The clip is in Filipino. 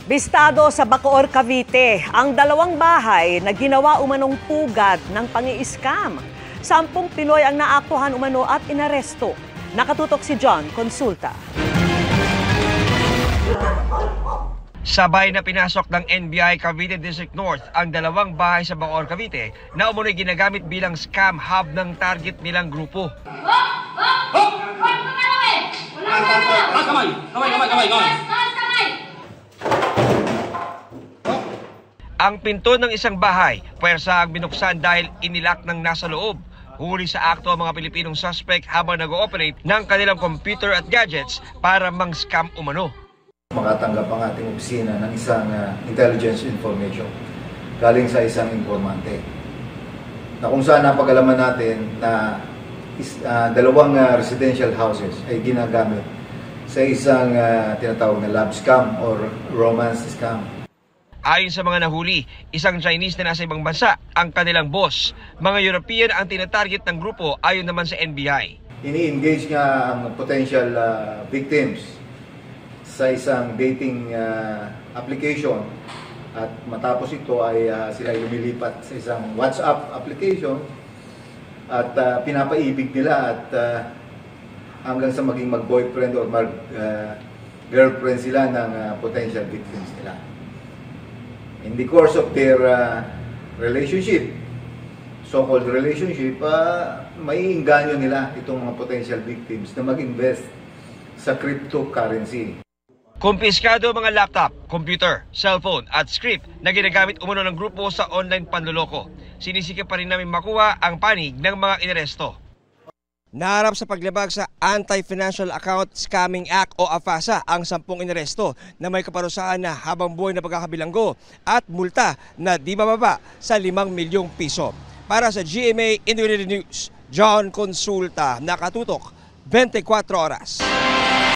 Bistado sa Bacoor, Cavite, ang dalawang bahay na ginawa umanong pugad ng pangi-scam. 10 Pinoy ang naaktuhan umano at inaresto. Nakatutok si John Consulta. Sabay na pinasok ng NBI Cavite District North ang dalawang bahay sa Bacoor, Cavite na umunoy ginagamit bilang scam hub ng target nilang grupo. Ang pinto ng isang bahay, puwersa ang binuksan dahil inilak ng nasa loob. Huli sa akto ang mga Pilipinong suspect habang nag-ooperate ng kanilang computer at gadgets para mang-scam umano. Makatanggap ang ating opisina ng isang intelligence information galing sa isang informante na kung saan napag-alaman natin na dalawang residential houses ay ginagamit sa isang tinatawag na love scam or romance scam. Ayon sa mga nahuli, isang Chinese na nasa ibang bansa ang kanilang boss. Mga European ang tinatarget ng grupo ayon naman sa NBI. Ini-engage nga ang potential victims sa isang dating application at matapos ito ay sila lumilipat sa isang WhatsApp application at pinapaibig nila at hanggang sa maging mag-boyfriend or mag-girlfriend sila ng potential victims nila. In the course of their relationship, so-called relationship, maiinganyo nila itong mga potential victims na mag-invest sa cryptocurrency. Kumpiskado mga laptop, computer, cellphone at script na ginagamit umano ng grupo sa online panloloko. Sinisikap pa rin namin makuha ang panig ng mga inaresto. Naharap sa paglabag sa Anti-Financial Account Scamming Act o AFASA ang 10 inaresto na may kaparusahan na habang buhay na pagkakabilanggo at multa na di bababa sa 5 milyong piso. Para sa GMA Integrated News, John Consulta, nakatutok 24 oras.